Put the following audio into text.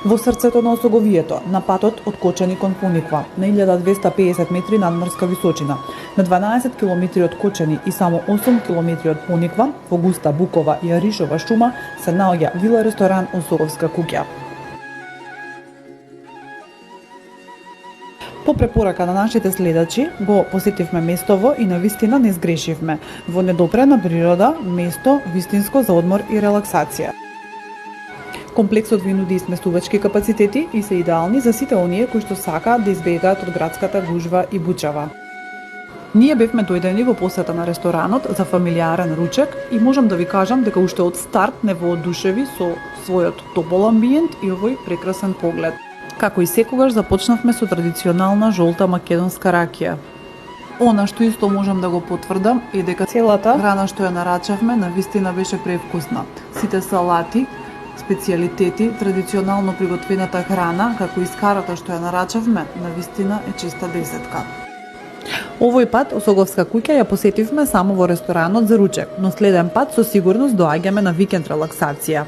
Во срцето на Осоговието, на патот од Кочани кон Пониква, на 1250 метри надморска височина, на 12 километри од Кочани и само 8 километри од Пониква, во густа букова и аришова шума, се наоѓа вила ресторан Осоговска куќа. По препорака на нашите следачи го посетивме местово и навистина не сгрешивме. Во недопрена природа, место вистинско за одмор и релаксација. Комплексот ви нуди сместувачки капацитети и се идеални за сите оние кои што сакаат да избегаат од градската гужва и бучава. Ние бевме дојдени во посета на ресторанот за фамилиарен ручек и можам да ви кажам дека уште од старт не воодушеви со својот топол амбиент и овој прекрасен поглед. Како и секогаш започнавме со традиционална жолта македонска ракија. Она што исто можам да го потврдам е дека целата храна што ја нарачавме навистина беше превкусна. Сите салати, специјалитети, традиционално приготвената храна, како и скарата што ја нарачавме, навистина е чиста десетка. Овој пат Осоговска куќа ја посетивме само во ресторанот за ручек, но следен пат со сигурност доаѓаме на викенд релаксација.